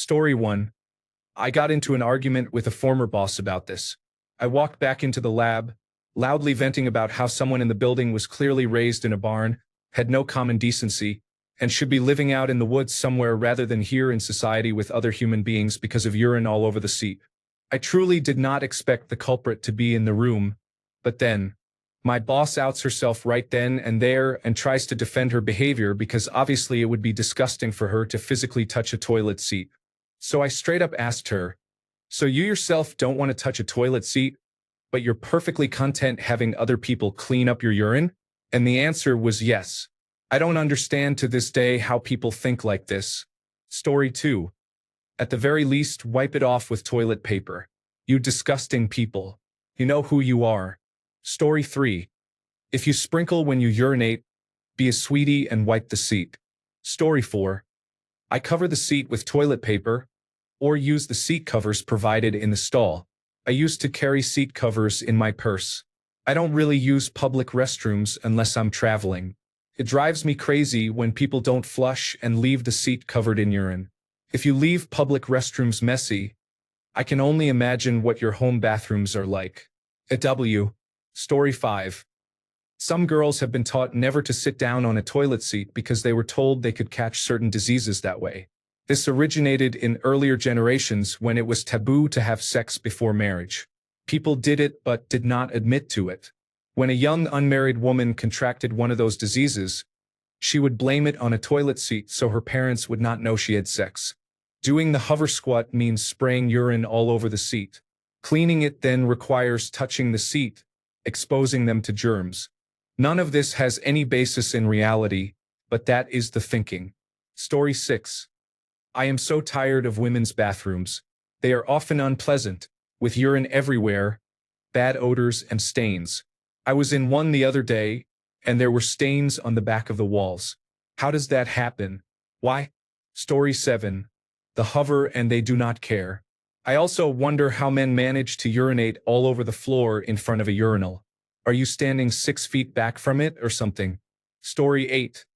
Story 1. I got into an argument with a former boss about this. I walked back into the lab, loudly venting about how someone in the building was clearly raised in a barn, had no common decency, and should be living out in the woods somewhere rather than here in society with other human beings because of urine all over the seat. I truly did not expect the culprit to be in the room, but then, my boss outs herself right then and there and tries to defend her behavior because obviously it would be disgusting for her to physically touch a toilet seat. So I straight up asked her, "So you yourself don't want to touch a toilet seat, but you're perfectly content having other people clean up your urine?" And the answer was yes. I don't understand to this day how people think like this. Story 2. At the very least, wipe it off with toilet paper. You disgusting people. You know who you are. Story 3. If you sprinkle when you urinate, be a sweetie and wipe the seat. Story 4. I cover the seat with toilet paper, or use the seat covers provided in the stall. I used to carry seat covers in my purse. I don't really use public restrooms unless I'm traveling. It drives me crazy when people don't flush and leave the seat covered in urine. If you leave public restrooms messy, I can only imagine what your home bathrooms are like. Story 5. Some girls have been taught never to sit down on a toilet seat because they were told they could catch certain diseases that way. This originated in earlier generations when it was taboo to have sex before marriage. People did it but did not admit to it. When a young unmarried woman contracted one of those diseases, she would blame it on a toilet seat so her parents would not know she had sex. Doing the hover squat means spraying urine all over the seat. Cleaning it then requires touching the seat, exposing them to germs. None of this has any basis in reality, but that is the thinking. Story 6. I am so tired of women's bathrooms. They are often unpleasant, with urine everywhere, bad odors and stains. I was in one the other day, and there were stains on the back of the walls. How does that happen? Why? Story 7. The hover and they do not care. I also wonder how men manage to urinate all over the floor in front of a urinal. Are you standing 6 feet back from it or something? Story 8.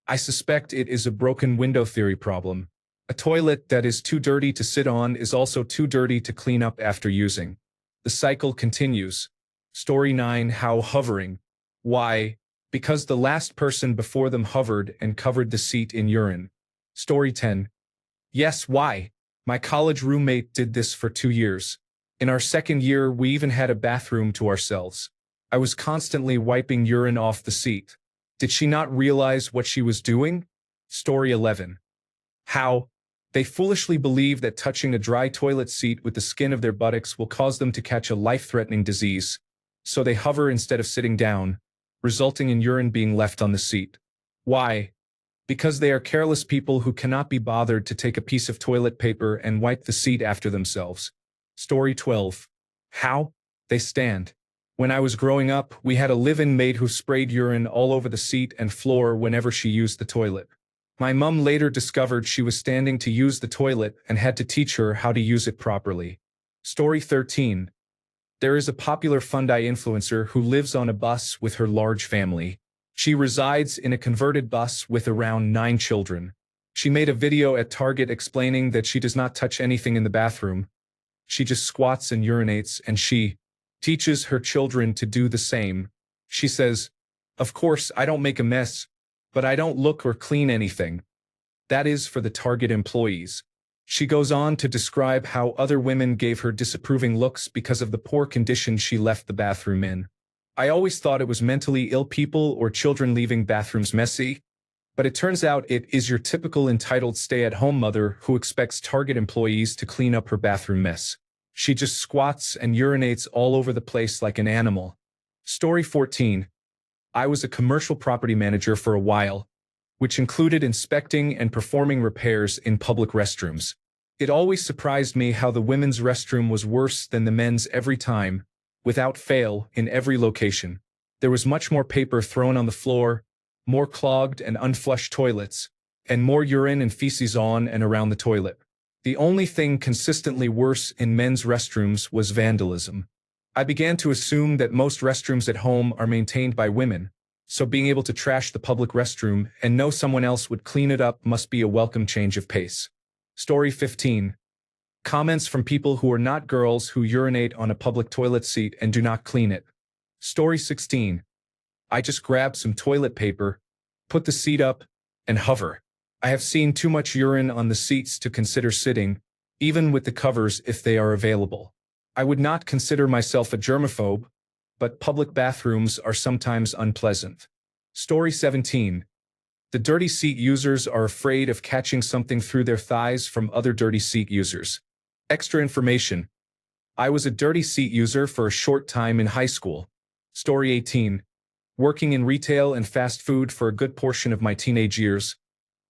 I suspect it is a broken window theory problem. A toilet that is too dirty to sit on is also too dirty to clean up after using. The cycle continues. Story 9. How hovering? Why? Because the last person before them hovered and covered the seat in urine. Story 10. Yes, why? My college roommate did this for 2 years. In our second year, we even had a bathroom to ourselves. I was constantly wiping urine off the seat. Did she not realize what she was doing? Story 11. How? They foolishly believe that touching a dry toilet seat with the skin of their buttocks will cause them to catch a life-threatening disease. So they hover instead of sitting down, resulting in urine being left on the seat. Why? Because they are careless people who cannot be bothered to take a piece of toilet paper and wipe the seat after themselves. Story 12. How? They stand. When I was growing up, we had a live-in maid who sprayed urine all over the seat and floor whenever she used the toilet. My mum later discovered she was standing to use the toilet and had to teach her how to use it properly. Story 13. There is a popular Fungi influencer who lives on a bus with her large family. She resides in a converted bus with around 9 children. She made a video at Target explaining that she does not touch anything in the bathroom. She just squats and urinates, and she teaches her children to do the same. She says, "Of course, I don't make a mess, but I don't look or clean anything." That is for the Target employees. She goes on to describe how other women gave her disapproving looks because of the poor condition she left the bathroom in. I always thought it was mentally ill people or children leaving bathrooms messy, but it turns out it is your typical entitled stay-at-home mother who expects Target employees to clean up her bathroom mess. She just squats and urinates all over the place like an animal. Story 14. I was a commercial property manager for a while, which included inspecting and performing repairs in public restrooms. It always surprised me how the women's restroom was worse than the men's every time, without fail, in every location. There was much more paper thrown on the floor, more clogged and unflushed toilets, and more urine and feces on and around the toilet. The only thing consistently worse in men's restrooms was vandalism. I began to assume that most restrooms at home are maintained by women, so being able to trash the public restroom and know someone else would clean it up must be a welcome change of pace. Story 15. Comments from people who are not girls who urinate on a public toilet seat and do not clean it. Story 16. I just grab some toilet paper, put the seat up, and hover. I have seen too much urine on the seats to consider sitting, even with the covers if they are available. I would not consider myself a germaphobe, but public bathrooms are sometimes unpleasant. Story 17. The dirty seat users are afraid of catching something through their thighs from other dirty seat users. Extra information. I was a dirty seat user for a short time in high school. Story 18. Working in retail and fast food for a good portion of my teenage years,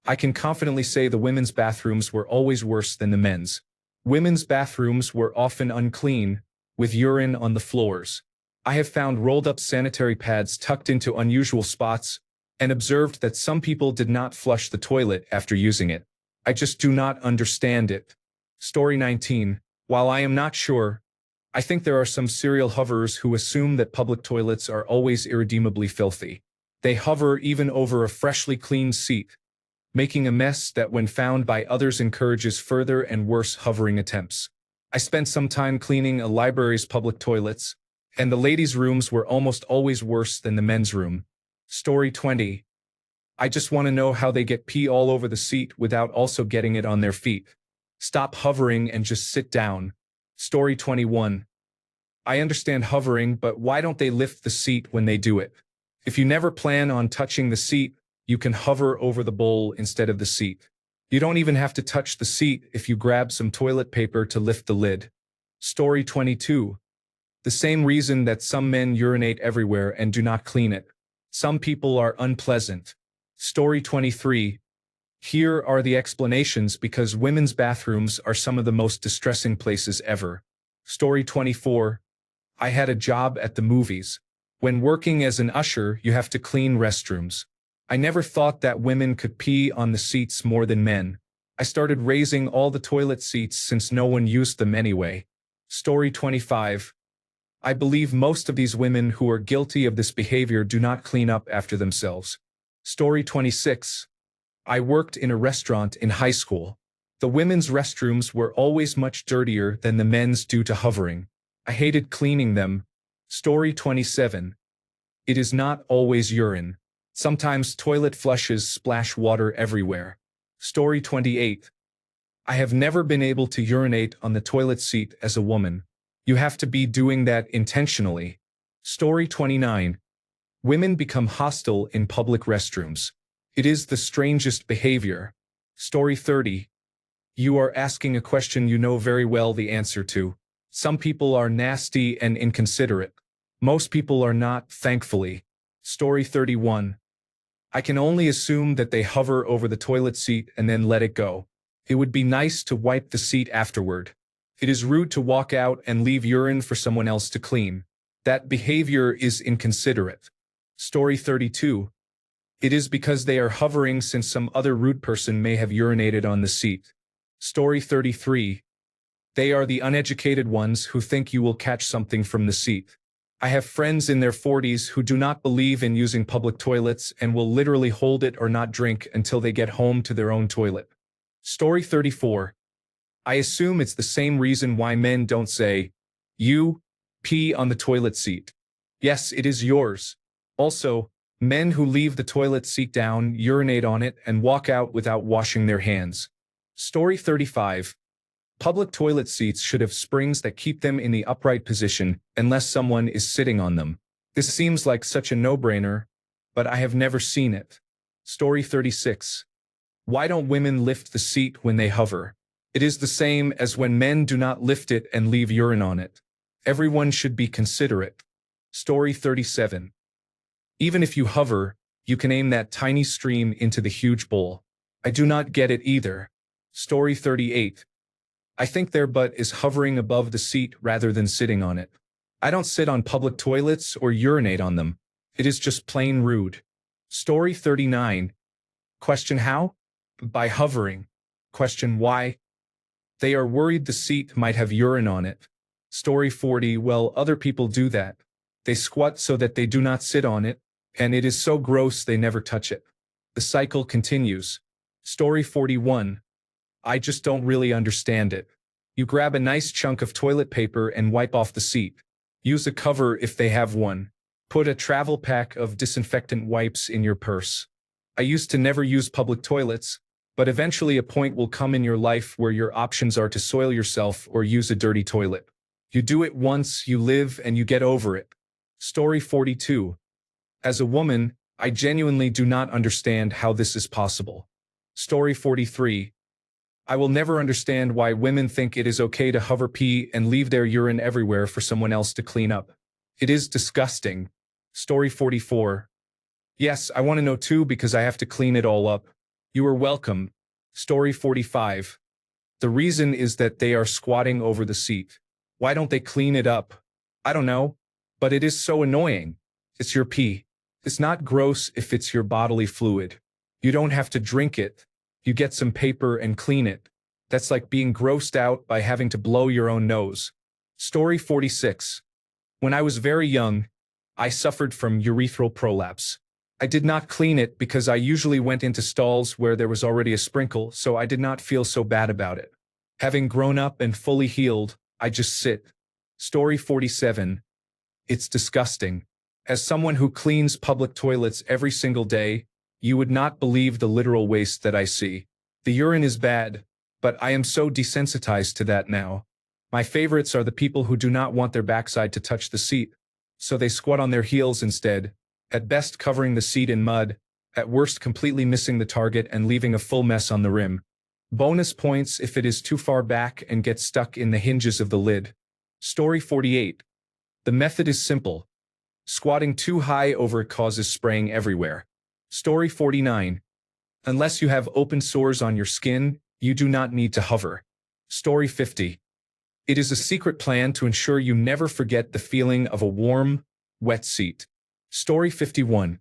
I can confidently say the women's bathrooms were always worse than the men's. Women's bathrooms were often unclean, with urine on the floors. I have found rolled-up sanitary pads tucked into unusual spots and observed that some people did not flush the toilet after using it. I just do not understand it. Story 19. While I am not sure, I think there are some serial hoverers who assume that public toilets are always irredeemably filthy. They hover even over a freshly cleaned seat, making a mess that when found by others encourages further and worse hovering attempts. I spent some time cleaning a library's public toilets, and the ladies' rooms were almost always worse than the men's room. Story 20. I just want to know how they get pee all over the seat without also getting it on their feet. Stop hovering and just sit down. Story 21. I understand hovering, but why don't they lift the seat when they do it? If you never plan on touching the seat, you can hover over the bowl instead of the seat. You don't even have to touch the seat if you grab some toilet paper to lift the lid. Story 22. The same reason that some men urinate everywhere and do not clean it. Some people are unpleasant. Story 23. Here are the explanations because women's bathrooms are some of the most distressing places ever. Story 24. I had a job at the movies. When working as an usher, you have to clean restrooms. I never thought that women could pee on the seats more than men. I started raising all the toilet seats since no one used them anyway. Story 25. I believe most of these women who are guilty of this behavior do not clean up after themselves. Story 26. I worked in a restaurant in high school. The women's restrooms were always much dirtier than the men's due to hovering. I hated cleaning them. Story 27. It is not always urine. Sometimes toilet flushes splash water everywhere. Story 28. I have never been able to urinate on the toilet seat as a woman. You have to be doing that intentionally. Story 29. Women become hostile in public restrooms. It is the strangest behavior. Story 30. You are asking a question you know very well the answer to. Some people are nasty and inconsiderate. Most people are not, thankfully. Story 31. I can only assume that they hover over the toilet seat and then let it go. It would be nice to wipe the seat afterward. It is rude to walk out and leave urine for someone else to clean. That behavior is inconsiderate. Story 32. It is because they are hovering since some other rude person may have urinated on the seat. Story 33. They are the uneducated ones who think you will catch something from the seat. I have friends in their 40s who do not believe in using public toilets and will literally hold it or not drink until they get home to their own toilet. Story 34. I assume it's the same reason why men don't say, "You pee on the toilet seat." Yes, it is yours. Also, men who leave the toilet seat down, urinate on it, and walk out without washing their hands. Story 35. Public toilet seats should have springs that keep them in the upright position unless someone is sitting on them. This seems like such a no-brainer, but I have never seen it. Story 36. Why don't women lift the seat when they hover? It is the same as when men do not lift it and leave urine on it. Everyone should be considerate. Story 37. Even if you hover, you can aim that tiny stream into the huge bowl. I do not get it either. Story 38. I think their butt is hovering above the seat rather than sitting on it. I don't sit on public toilets or urinate on them. It is just plain rude. Story 39. Question how? By hovering. Question why? They are worried the seat might have urine on it. Story 40. Well, other people do that. They squat so that they do not sit on it, and it is so gross they never touch it. The cycle continues. Story 41. I just don't really understand it. You grab a nice chunk of toilet paper and wipe off the seat. Use a cover if they have one. Put a travel pack of disinfectant wipes in your purse. I used to never use public toilets, but eventually a point will come in your life where your options are to soil yourself or use a dirty toilet. You do it once, you live, and you get over it. Story 42. As a woman, I genuinely do not understand how this is possible. Story 43. I will never understand why women think it is okay to hover pee and leave their urine everywhere for someone else to clean up. It is disgusting. Story 44. Yes, I want to know too because I have to clean it all up. You are welcome. Story 45. The reason is that they are squatting over the seat. Why don't they clean it up? I don't know, but it is so annoying. It's your pee. It's not gross if it's your bodily fluid. You don't have to drink it. You get some paper and clean it. That's like being grossed out by having to blow your own nose. Story 46. When I was very young, I suffered from urethral prolapse. I did not clean it because I usually went into stalls where there was already a sprinkle, so I did not feel so bad about it. Having grown up and fully healed, I just sit. Story 47. It's disgusting. As someone who cleans public toilets every single day, you would not believe the literal waste that I see. The urine is bad, but I am so desensitized to that now. My favorites are the people who do not want their backside to touch the seat, so they squat on their heels instead, at best covering the seat in mud, at worst completely missing the target and leaving a full mess on the rim. Bonus points if it is too far back and gets stuck in the hinges of the lid. Story 48. The method is simple. Squatting too high over it causes spraying everywhere. Story 49. Unless you have open sores on your skin, you do not need to hover. Story 50. It is a secret plan to ensure you never forget the feeling of a warm, wet seat. Story 51.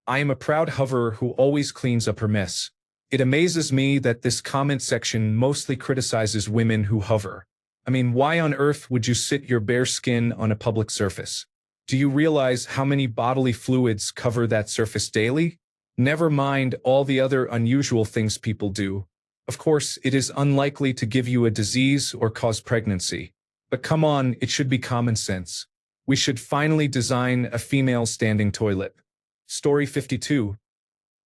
I am a proud hoverer who always cleans up her mess. It amazes me that this comment section mostly criticizes women who hover. I mean, why on earth would you sit your bare skin on a public surface? Do you realize how many bodily fluids cover that surface daily? Never mind all the other unusual things people do. Of course, it is unlikely to give you a disease or cause pregnancy. But come on, it should be common sense. We should finally design a female standing toilet. Story 52.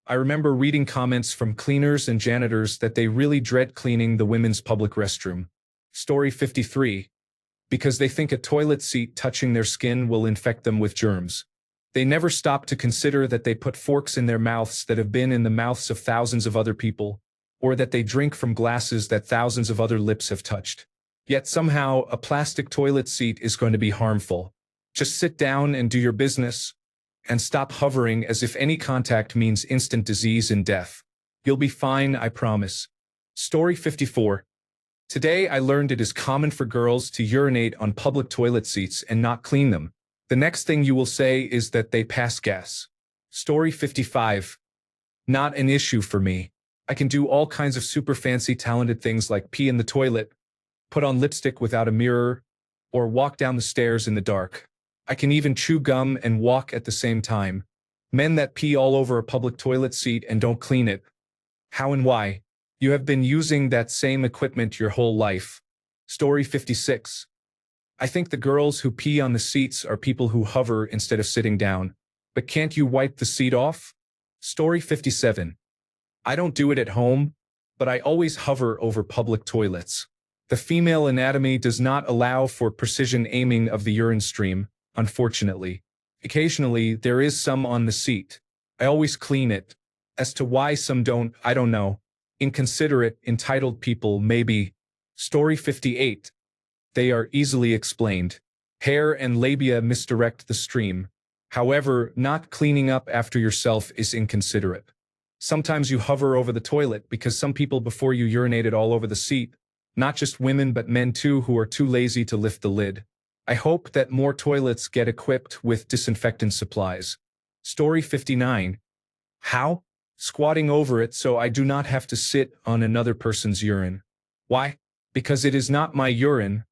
I remember reading comments from cleaners and janitors that they really dread cleaning the women's public restroom. Story 53. Because they think a toilet seat touching their skin will infect them with germs. They never stop to consider that they put forks in their mouths that have been in the mouths of thousands of other people, or that they drink from glasses that thousands of other lips have touched. Yet somehow, a plastic toilet seat is going to be harmful. Just sit down and do your business, and stop hovering as if any contact means instant disease and death. You'll be fine, I promise. Story 54. Today I learned it is common for girls to urinate on public toilet seats and not clean them. The next thing you will say is that they pass gas. Story 55. Not an issue for me. I can do all kinds of super fancy talented things like pee in the toilet, put on lipstick without a mirror, or walk down the stairs in the dark. I can even chew gum and walk at the same time. Men that pee all over a public toilet seat and don't clean it. How and why? You have been using that same equipment your whole life. Story 56. I think the girls who pee on the seats are people who hover instead of sitting down. But can't you wipe the seat off? Story 57. I don't do it at home, but I always hover over public toilets. The female anatomy does not allow for precision aiming of the urine stream, unfortunately. Occasionally, there is some on the seat. I always clean it. As to why some don't, I don't know. Inconsiderate, entitled people, maybe. Story 58. They are easily explained. Hair and labia misdirect the stream. However, not cleaning up after yourself is inconsiderate. Sometimes you hover over the toilet because some people before you urinated all over the seat. Not just women but men too who are too lazy to lift the lid. I hope that more toilets get equipped with disinfectant supplies. Story 59. How? Squatting over it so I do not have to sit on another person's urine. Why? Because it is not my urine,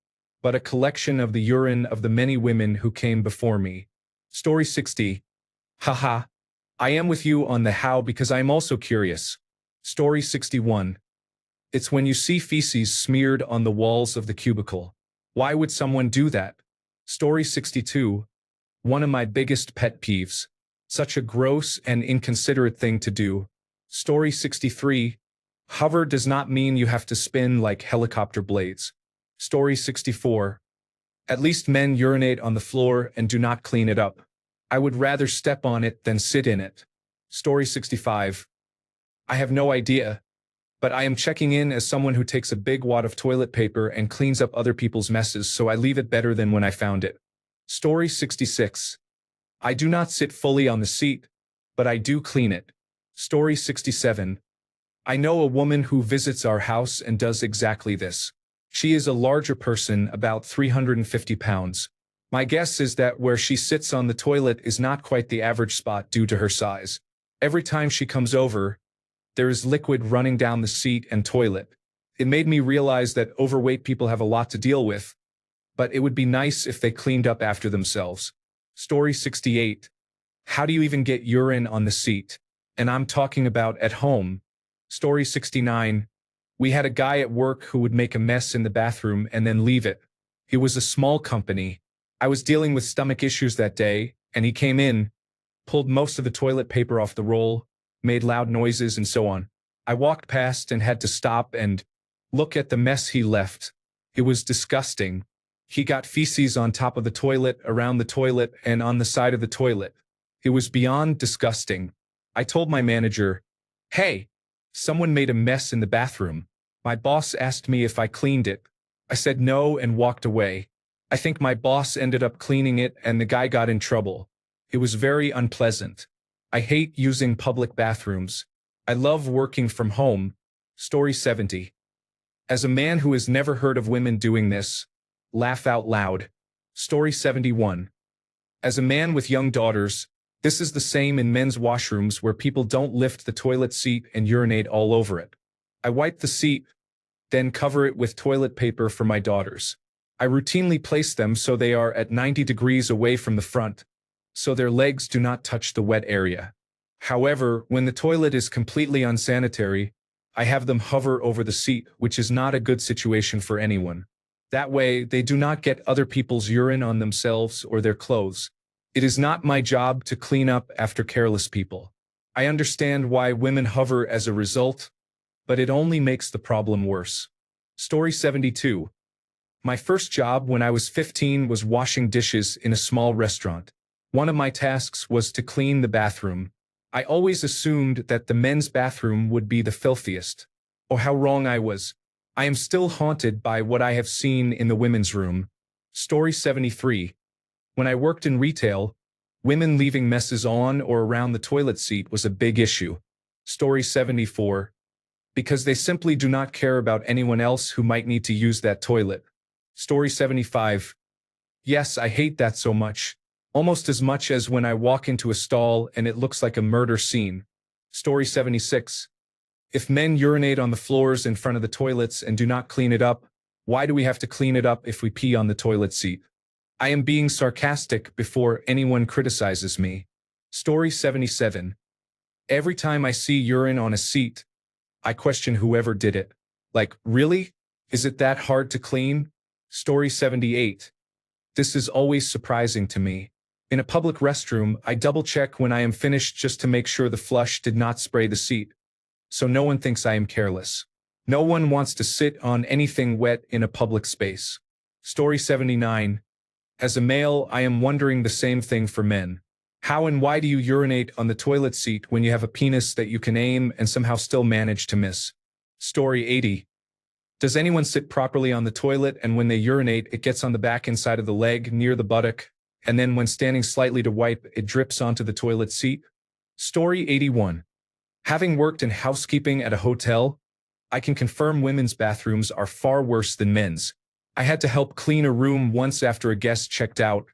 but a collection of the urine of the many women who came before me. Story 60. Haha. I am with you on the how because I am also curious. Story 61. It's when you see feces smeared on the walls of the cubicle. Why would someone do that? Story 62. One of my biggest pet peeves. Such a gross and inconsiderate thing to do. Story 63. Hover does not mean you have to spin like helicopter blades. Story 64. At least men urinate on the floor and do not clean it up. I would rather step on it than sit in it. Story 65. I have no idea, but I am checking in as someone who takes a big wad of toilet paper and cleans up other people's messes, so I leave it better than when I found it. Story 66. I do not sit fully on the seat, but I do clean it. Story 67. I know a woman who visits our house and does exactly this. She is a larger person, about 350 pounds. My guess is that where she sits on the toilet is not quite the average spot due to her size. Every time she comes over, there is liquid running down the seat and toilet. It made me realize that overweight people have a lot to deal with, but it would be nice if they cleaned up after themselves. Story 68. How do you even get urine on the seat? And I'm talking about at home. Story 69. We had a guy at work who would make a mess in the bathroom and then leave it. It was a small company. I was dealing with stomach issues that day, and he came in, pulled most of the toilet paper off the roll, made loud noises and so on. I walked past and had to stop and look at the mess he left. It was disgusting. He got feces on top of the toilet, around the toilet, and on the side of the toilet. It was beyond disgusting. I told my manager, "Hey, someone made a mess in the bathroom." My boss asked me if I cleaned it. I said no and walked away. I think my boss ended up cleaning it and the guy got in trouble. It was very unpleasant. I hate using public bathrooms. I love working from home. Story 70. As a man who has never heard of women doing this, laugh out loud. Story 71. As a man with young daughters, this is the same in men's washrooms where people don't lift the toilet seat and urinate all over it. I wipe the seat, then cover it with toilet paper for my daughters. I routinely place them so they are at 90 degrees away from the front, so their legs do not touch the wet area. However, when the toilet is completely unsanitary, I have them hover over the seat, which is not a good situation for anyone. That way, they do not get other people's urine on themselves or their clothes. It is not my job to clean up after careless people. I understand why women hover as a result, but it only makes the problem worse. Story 72. My first job when I was 15 was washing dishes in a small restaurant. One of my tasks was to clean the bathroom. I always assumed that the men's bathroom would be the filthiest. Oh, how wrong I was. I am still haunted by what I have seen in the women's room. Story 73. When I worked in retail, women leaving messes on or around the toilet seat was a big issue. Story 74. Because they simply do not care about anyone else who might need to use that toilet. Story 75. Yes, I hate that so much. Almost as much as when I walk into a stall and it looks like a murder scene. Story 76. If men urinate on the floors in front of the toilets and do not clean it up, why do we have to clean it up if we pee on the toilet seat? I am being sarcastic before anyone criticizes me. Story 77. Every time I see urine on a seat, I question whoever did it. Like, really? Is it that hard to clean? Story 78. This is always surprising to me. In a public restroom, I double-check when I am finished just to make sure the flush did not spray the seat, so no one thinks I am careless. No one wants to sit on anything wet in a public space. Story 79. As a male, I am wondering the same thing for men. How and why do you urinate on the toilet seat when you have a penis that you can aim and somehow still manage to miss? Story 80. Does anyone sit properly on the toilet and when they urinate, it gets on the back inside of the leg near the buttock, and then when standing slightly to wipe, it drips onto the toilet seat? Story 81. Having worked in housekeeping at a hotel, I can confirm women's bathrooms are far worse than men's. I had to help clean a room once after a guest checked out.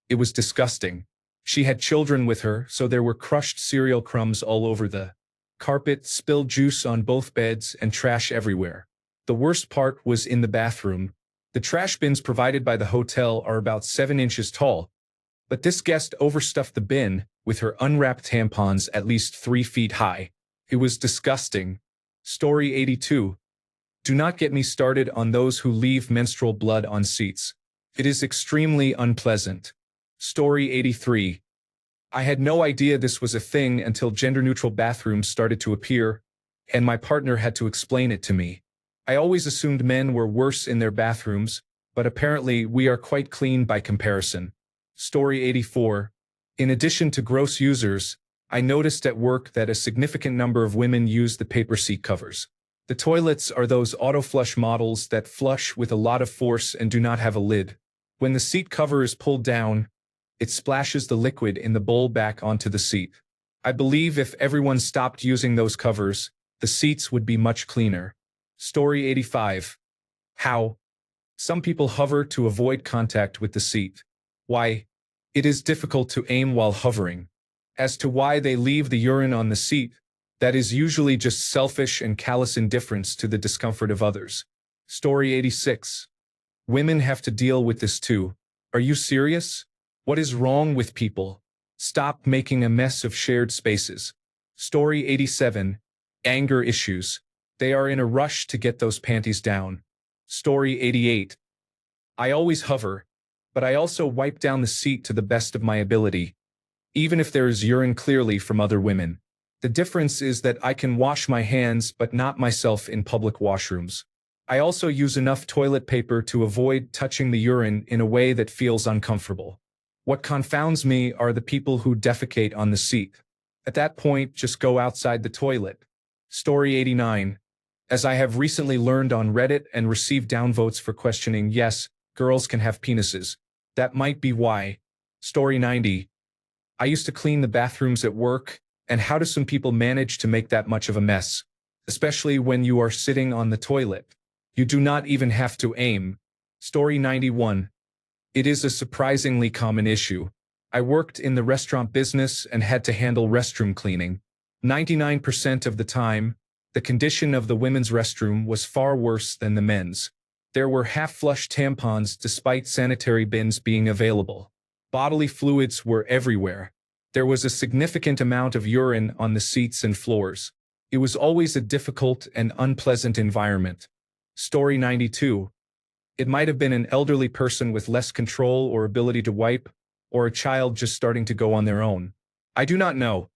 It was disgusting. She had children with her, so there were crushed cereal crumbs all over the carpet, spilled juice on both beds, and trash everywhere. The worst part was in the bathroom. The trash bins provided by the hotel are about 7 inches tall, but this guest overstuffed the bin with her unwrapped tampons at least 3 feet high. It was disgusting. Story 82. Do not get me started on those who leave menstrual blood on seats. It is extremely unpleasant. Story 83. I had no idea this was a thing until gender-neutral bathrooms started to appear, and my partner had to explain it to me. I always assumed men were worse in their bathrooms, but apparently we are quite clean by comparison. Story 84. In addition to gross users, I noticed at work that a significant number of women use the paper seat covers. The toilets are those auto-flush models that flush with a lot of force and do not have a lid. When the seat cover is pulled down, it splashes the liquid in the bowl back onto the seat. I believe if everyone stopped using those covers, the seats would be much cleaner. Story 85. How? Some people hover to avoid contact with the seat. Why? It is difficult to aim while hovering. As to why they leave the urine on the seat, that is usually just selfish and callous indifference to the discomfort of others. Story 86. Women have to deal with this too. Are you serious? What is wrong with people? Stop making a mess of shared spaces. Story 87. Anger issues. They are in a rush to get those panties down. Story 88. I always hover, but I also wipe down the seat to the best of my ability, even if there is urine clearly from other women. The difference is that I can wash my hands but not myself in public washrooms. I also use enough toilet paper to avoid touching the urine in a way that feels uncomfortable. What confounds me are the people who defecate on the seat. At that point, just go outside the toilet. Story 89. As I have recently learned on Reddit and received downvotes for questioning, yes, girls can have penises. That might be why. Story 90. I used to clean the bathrooms at work, and how do some people manage to make that much of a mess? Especially when you are sitting on the toilet. You do not even have to aim. Story 91. It is a surprisingly common issue. I worked in the restaurant business and had to handle restroom cleaning. 99% of the time, the condition of the women's restroom was far worse than the men's. There were half-flush tampons despite sanitary bins being available. Bodily fluids were everywhere. There was a significant amount of urine on the seats and floors. It was always a difficult and unpleasant environment. Story 92. It might have been an elderly person with less control or ability to wipe, or a child just starting to go on their own. I do not know.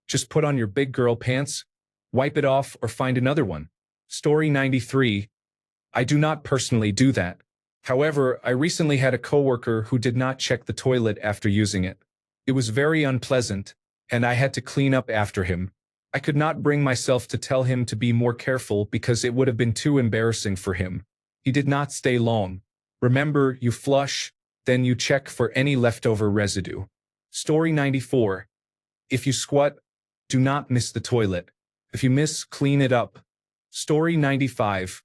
Just put on your big girl pants, wipe it off, or find another one. Story 93. I do not personally do that. However, I recently had a coworker who did not check the toilet after using it. It was very unpleasant, and I had to clean up after him. I could not bring myself to tell him to be more careful because it would have been too embarrassing for him. He did not stay long. Remember, you flush, then you check for any leftover residue. Story 94. If you squat, do not miss the toilet. If you miss, clean it up. Story 95.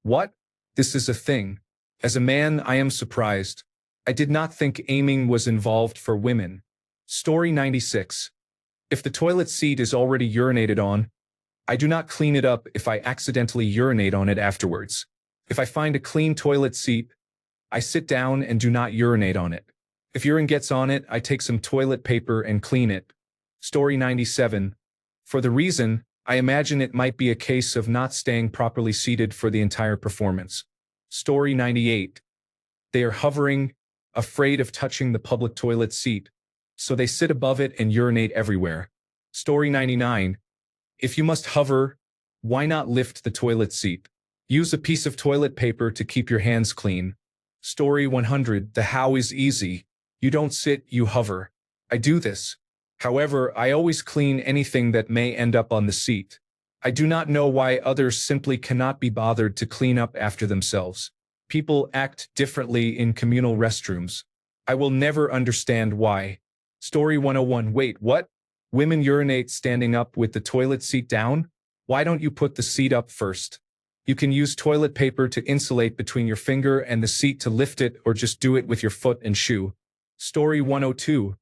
What? This is a thing. As a man, I am surprised. I did not think aiming was involved for women. Story 96. If the toilet seat is already urinated on, I do not clean it up if I accidentally urinate on it afterwards. If I find a clean toilet seat, I sit down and do not urinate on it. If urine gets on it, I take some toilet paper and clean it. Story 97. For the reason, I imagine it might be a case of not staying properly seated for the entire performance. Story 98. They are hovering, afraid of touching the public toilet seat, so they sit above it and urinate everywhere. Story 99. If you must hover, why not lift the toilet seat? Use a piece of toilet paper to keep your hands clean. Story 100. The how is easy. You don't sit, you hover. I do this. However, I always clean anything that may end up on the seat. I do not know why others simply cannot be bothered to clean up after themselves. People act differently in communal restrooms. I will never understand why. Story 101. Wait, what? Women urinate standing up with the toilet seat down? Why don't you put the seat up first? You can use toilet paper to insulate between your finger and the seat to lift it, or just do it with your foot and shoe. Story 102.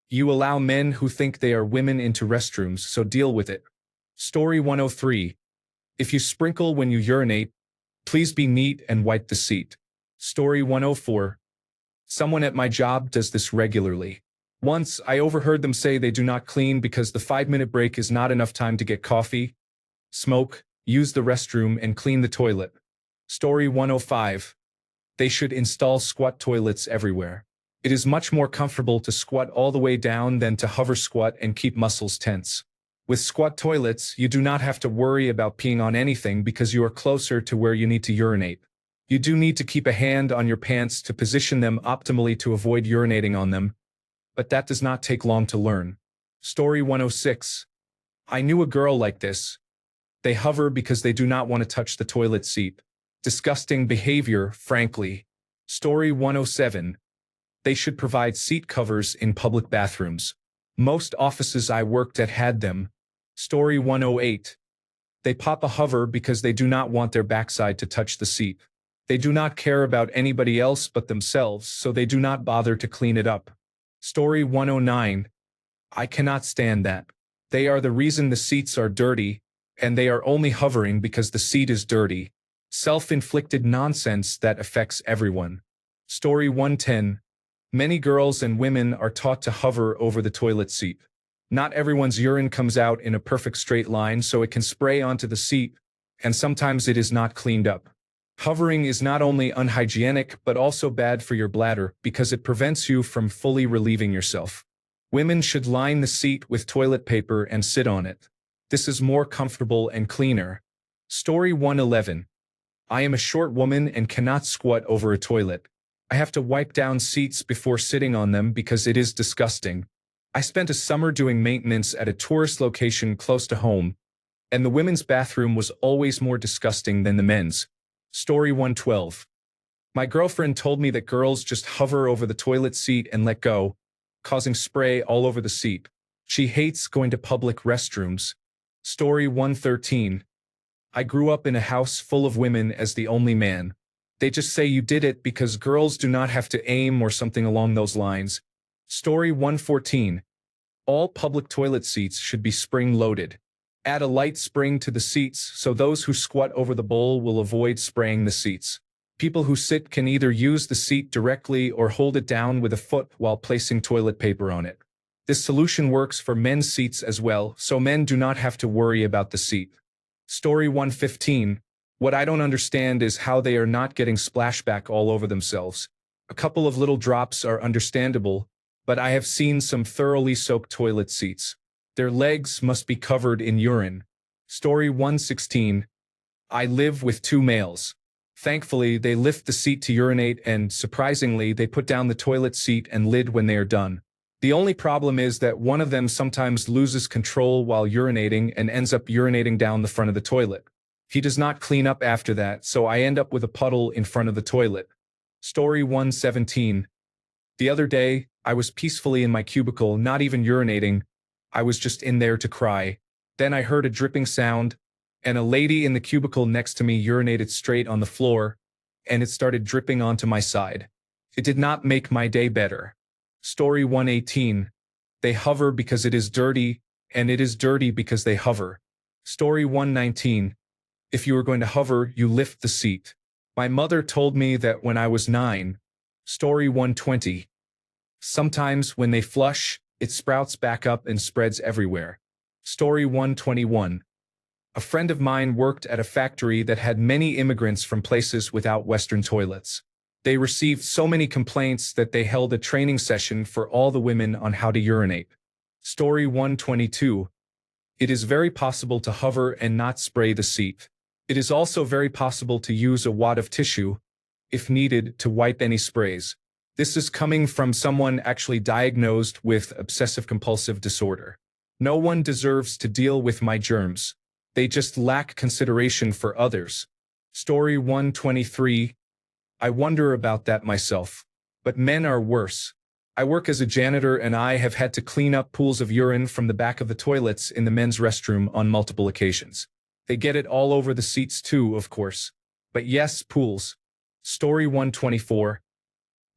You allow men who think they are women into restrooms, so deal with it. Story 103. If you sprinkle when you urinate, please be neat and wipe the seat. Story 104. Someone at my job does this regularly. Once, I overheard them say they do not clean because the 5-minute break is not enough time to get coffee, smoke, use the restroom and clean the toilet. Story 105. They should install squat toilets everywhere. It is much more comfortable to squat all the way down than to hover squat and keep muscles tense. With squat toilets, you do not have to worry about peeing on anything because you are closer to where you need to urinate. You do need to keep a hand on your pants to position them optimally to avoid urinating on them, but that does not take long to learn. Story 106. I knew a girl like this. They hover because they do not want to touch the toilet seat. Disgusting behavior, frankly. Story 107. They should provide seat covers in public bathrooms. Most offices I worked at had them. Story 108. They pop a hover because they do not want their backside to touch the seat. They do not care about anybody else but themselves, so they do not bother to clean it up. Story 109. I cannot stand that. They are the reason the seats are dirty, and they are only hovering because the seat is dirty. Self-inflicted nonsense that affects everyone. Story 110. Many girls and women are taught to hover over the toilet seat. Not everyone's urine comes out in a perfect straight line, so it can spray onto the seat, and sometimes it is not cleaned up. Hovering is not only unhygienic but also bad for your bladder because it prevents you from fully relieving yourself. Women should line the seat with toilet paper and sit on it. This is more comfortable and cleaner. Story 111. I am a short woman and cannot squat over a toilet. I have to wipe down seats before sitting on them because it is disgusting. I spent a summer doing maintenance at a tourist location close to home, and the women's bathroom was always more disgusting than the men's. Story 112. My girlfriend told me that girls just hover over the toilet seat and let go, causing spray all over the seat. She hates going to public restrooms. Story 113. I grew up in a house full of women as the only man. They just say you did it because girls do not have to aim or something along those lines. Story 114. All public toilet seats should be spring-loaded. Add a light spring to the seats so those who squat over the bowl will avoid spraying the seats. People who sit can either use the seat directly or hold it down with a foot while placing toilet paper on it. This solution works for men's seats as well, so men do not have to worry about the seat. Story 115. What I don't understand is how they are not getting splashback all over themselves. A couple of little drops are understandable, but I have seen some thoroughly soaked toilet seats. Their legs must be covered in urine. Story 116. I live with two males. Thankfully, they lift the seat to urinate and, surprisingly, they put down the toilet seat and lid when they are done. The only problem is that one of them sometimes loses control while urinating and ends up urinating down the front of the toilet. He does not clean up after that, so I end up with a puddle in front of the toilet. Story 117. The other day, I was peacefully in my cubicle, not even urinating. I was just in there to cry. Then I heard a dripping sound, and a lady in the cubicle next to me urinated straight on the floor, and it started dripping onto my side. It did not make my day better. Story 118. They hover because it is dirty, and it is dirty because they hover. Story 119. If you are going to hover, you lift the seat. My mother told me that when I was 9. Story 120. Sometimes when they flush, it sprouts back up and spreads everywhere. Story 121. A friend of mine worked at a factory that had many immigrants from places without Western toilets. They received so many complaints that they held a training session for all the women on how to urinate. Story 122. It is very possible to hover and not spray the seat. It is also very possible to use a wad of tissue, if needed, to wipe any sprays. This is coming from someone actually diagnosed with obsessive-compulsive disorder. No one deserves to deal with my germs. They just lack consideration for others. Story 123. I wonder about that myself. But men are worse. I work as a janitor and I have had to clean up pools of urine from the back of the toilets in the men's restroom on multiple occasions. They get it all over the seats too, of course. But yes, pools. Story 124.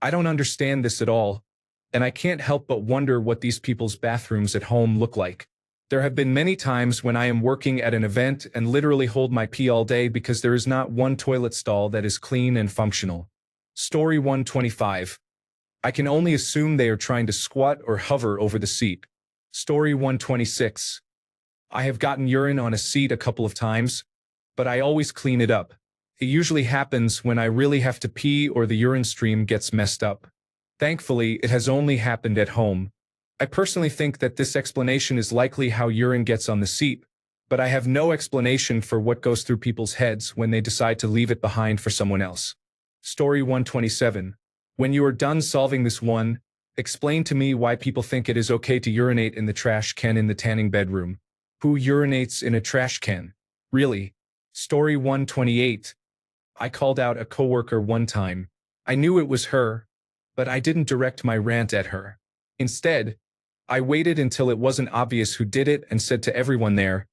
I don't understand this at all, and I can't help but wonder what these people's bathrooms at home look like. There have been many times when I am working at an event and literally hold my pee all day because there is not one toilet stall that is clean and functional. Story 125. I can only assume they are trying to squat or hover over the seat. Story 126. I have gotten urine on a seat a couple of times. but I always clean it up. It usually happens when I really have to pee or the urine stream gets messed up. Thankfully, it has only happened at home. I personally think that this explanation is likely how urine gets on the seat, but I have no explanation for what goes through people's heads when they decide to leave it behind for someone else. Story 127. When you are done solving this one, explain to me why people think it is okay to urinate in the trash can in the tanning bedroom. Who urinates in a trash can? Really? Story 128. I called out a coworker one time. I knew it was her, but I didn't direct my rant at her. Instead, I waited until it wasn't obvious who did it and said to everyone there,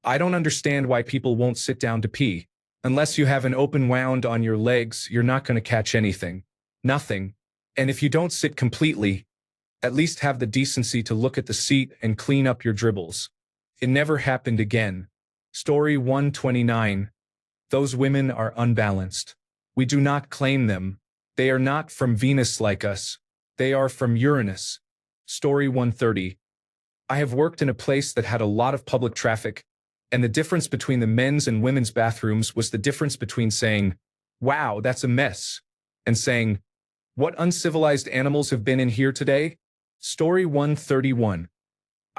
I don't understand why people won't sit down to pee. Unless you have an open wound on your legs, you're not going to catch anything. Nothing. And if you don't sit completely, at least have the decency to look at the seat and clean up your dribbles. It never happened again. Story 129. Those women are unbalanced. We do not claim them. They are not from Venus like us. They are from Uranus. Story 130. I have worked in a place that had a lot of public traffic, and the difference between the men's and women's bathrooms was the difference between saying, "Wow, that's a mess," and saying, "What uncivilized animals have been in here today?" Story 131.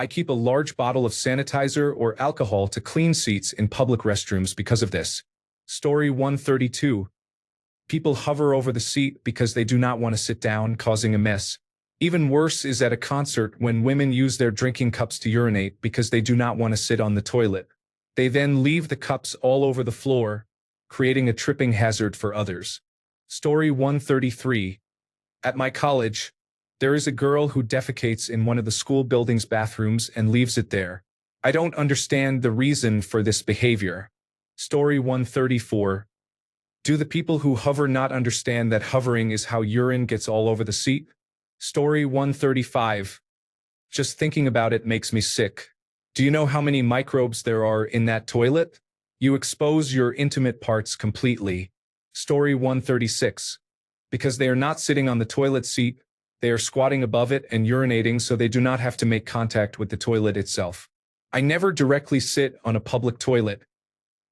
I keep a large bottle of sanitizer or alcohol to clean seats in public restrooms because of this. Story 132. People hover over the seat because they do not want to sit down, causing a mess. Even worse is at a concert when women use their drinking cups to urinate because they do not want to sit on the toilet. They then leave the cups all over the floor, creating a tripping hazard for others. Story 133. At my college, there is a girl who defecates in one of the school building's bathrooms and leaves it there. I don't understand the reason for this behavior. Story 134. Do the people who hover not understand that hovering is how urine gets all over the seat? Story 135. Just thinking about it makes me sick. Do you know how many microbes there are in that toilet? You expose your intimate parts completely. Story 136. Because they are not sitting on the toilet seat, they are squatting above it and urinating so they do not have to make contact with the toilet itself. I never directly sit on a public toilet.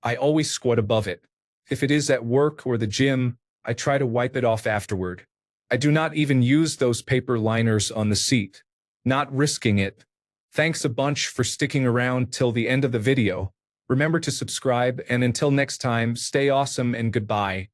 I always squat above it. If it is at work or the gym, I try to wipe it off afterward. I do not even use those paper liners on the seat. Not risking it. Thanks a bunch for sticking around till the end of the video. Remember to subscribe, and until next time, stay awesome and goodbye.